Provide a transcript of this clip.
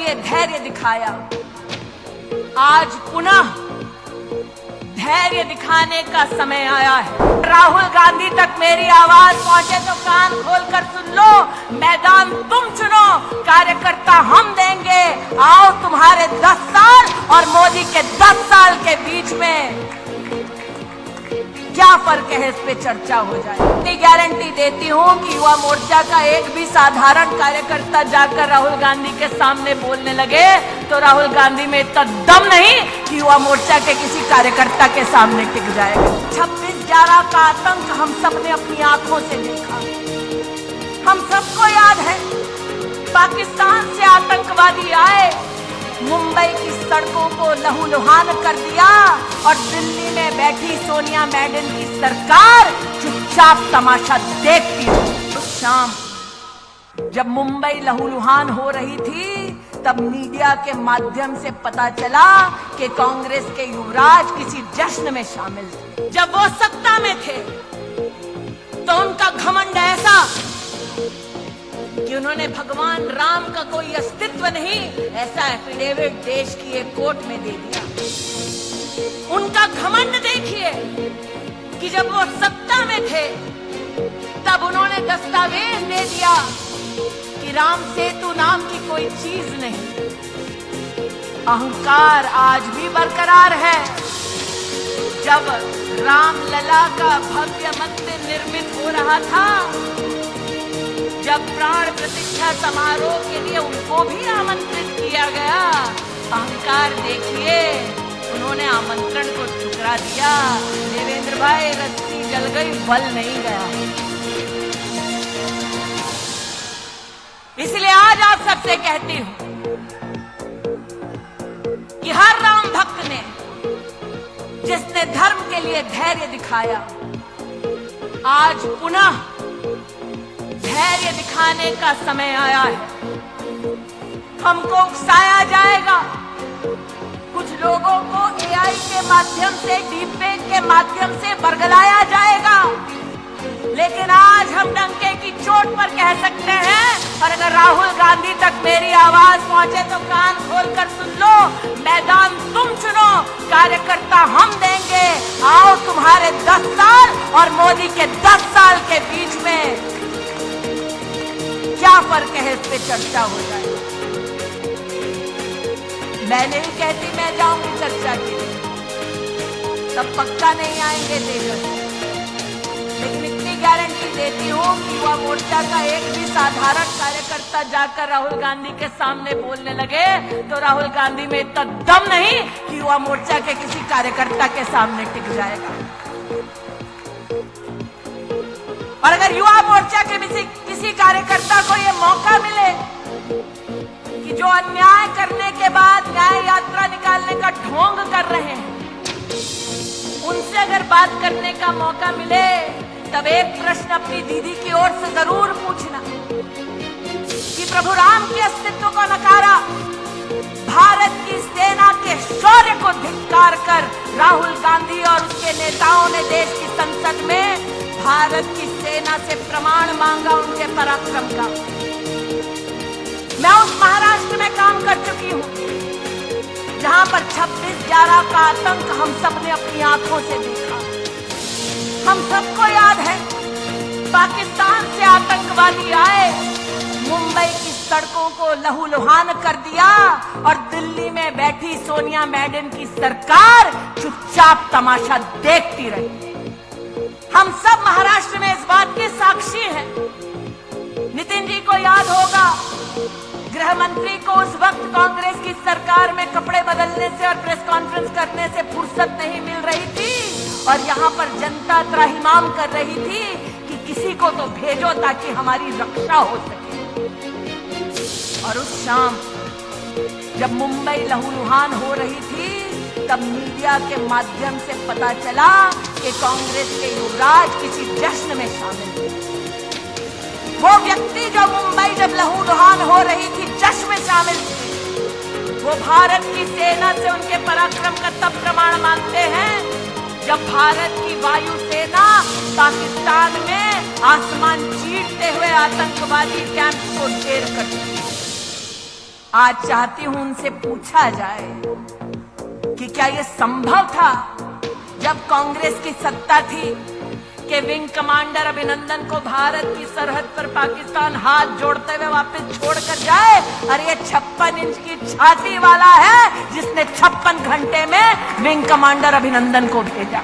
लिए धैर्य दिखाया, आज पुनः धैर्य दिखाने का समय आया है। राहुल गांधी तक मेरी आवाज पहुंचे तो कान खोलकर सुन लो। मैदान तुम चुनो, कार्यकर्ता हम देंगे। आओ तुम्हारे 10 साल और मोदी के 10 साल के बीच में क्या फर्क है, इस पे चर्चा हो जाए। इतनी गारंटी देती हूँ कि युवा मोर्चा का एक भी साधारण कार्यकर्ता जाकर राहुल गांधी के सामने बोलने लगे तो राहुल गांधी में इतना दम नहीं कि युवा मोर्चा के किसी कार्यकर्ता के सामने टिक जाएगा। 26/11 का आतंक हम सबने अपनी आंखों से देखा। हम सबको याद है, पाकिस्तान से आतंकवादी आए, मुंबई की सड़कों को लहूलुहान कर दिया और दिल्ली में बैठी सोनिया मैडम की सरकार चुपचाप तमाशा देखती रही। उस शाम जब मुंबई लहूलुहान हो रही थी, तब मीडिया के माध्यम से पता चला कि कांग्रेस के युवराज किसी जश्न में शामिल थे। जब वो सत्ता में थे तो उनका घमंड ऐसा कि उन्होंने भगवान राम का कोई अस्तित्व नहीं, ऐसा एफिडेविट देश की एक कोर्ट में दे दिया। उनका घमंड देखिए कि जब वो सत्ता में थे तब उन्होंने दस्तावेज दे दिया कि राम सेतु नाम की कोई चीज नहीं। अहंकार आज भी बरकरार है। जब रामलला का भव्य मंदिर निर्मित हो रहा था, जब प्राण प्रतिष्ठा समारोह के लिए उनको भी आमंत्रित किया गया, अहंकार देखिए, उन्होंने आमंत्रण को ठुकरा दिया। देवेंद्र भाई, रस्सी जल गई, बल नहीं गया। इसलिए आज आप सबसे कहती हूं कि हर राम भक्त ने, जिसने धर्म के लिए धैर्य दिखाया, आज पुनः धैर्य दिखाने का समय आया है। हमको उकसाया जाएगा, कुछ लोगों को एआई के माध्यम से, डीपफेक के माध्यम से बरगलाया जाएगा, लेकिन आज हम डंके की चोट पर कह सकते हैं। और अगर राहुल गांधी तक मेरी आवाज पहुंचे तो कान खोलकर सुन लो। मैदान तुम चुनो, कार्यकर्ता हम देंगे। आओ तुम्हारे 10 साल और मोदी के 10 साल के बीच में क्या फर्क है, इस पे चर्चा हो जाए। मैं नहीं कहती मैं जाऊंगी चर्चा के लिए, तब पक्का नहीं आएंगे तेजस्वी, लेकिन इतनी गारंटी देती हूँ कि युवा मोर्चा का एक भी साधारण कार्यकर्ता जाकर राहुल गांधी के सामने बोलने लगे तो राहुल गांधी में इतना दम नहीं कि युवा मोर्चा के किसी कार्यकर्ता के सामने टिक जाएगा। और अगर युवा मोर्चा के किसी कार्यकर्ता को ये मौका मिले कि जो अन्याय करने के बाद न्याय यात्रा निकालने का ढोंग कर रहे हैं, उनसे अगर बात करने का मौका मिले, तब एक प्रश्न अपनी दीदी की ओर से जरूर पूछना कि प्रभु राम के अस्तित्व को नकारा, भारत की सेना के शौर्य को धिक्कार कर राहुल गांधी और उसके नेताओं ने देश की संसद में भारत की सेना से प्रमाण मांगा उनके पराक्रम का। मैं उस महाराष्ट्र में काम कर चुकी हूं जहां पर 26/11 का आतंक हम सबने अपनी आंखों से देखा। हम सबको याद है, पाकिस्तान से आतंकवादी आए, मुंबई की सड़कों को लहूलुहान कर दिया और दिल्ली में बैठी सोनिया मैडम की सरकार चुपचाप तमाशा देखती रही। हम सब महाराष्ट्र में इस बात के साक्षी हैं। नितिन जी को याद होगा, गृह मंत्री को उस वक्त कांग्रेस की सरकार में कपड़े बदलने से और प्रेस कॉन्फ्रेंस करने से फुर्सत नहीं मिल रही थी और यहाँ पर जनता त्राहिमाम कर रही थी कि किसी को तो भेजो ताकि हमारी रक्षा हो सके। और उस शाम जब मुंबई लहूलुहान हो रही थी, तब मीडिया के माध्यम से पता चला कि कांग्रेस के युवराज किसी जश्न में शामिल थे। वो व्यक्ति जो मुंबई जब लहूलुहान हो रही थी जश्न में शामिल थे, वो भारत की सेना से उनके पराक्रम का तब प्रमाण मांगते हैं जब भारत की वायु सेना पाकिस्तान में आसमान चीरते हुए आतंकवादी कैंप को ढेर करती। आज चाहती हूं उनसे पूछा जाए कि क्या यह संभव था जब कांग्रेस की सत्ता थी कि विंग कमांडर अभिनंदन को भारत की सरहद पर पाकिस्तान हाथ जोड़ते हुए वापस छोड़कर जाए। अरे ये 56 इंच की छाती वाला है जिसने 56 घंटे में विंग कमांडर अभिनंदन को भेजा।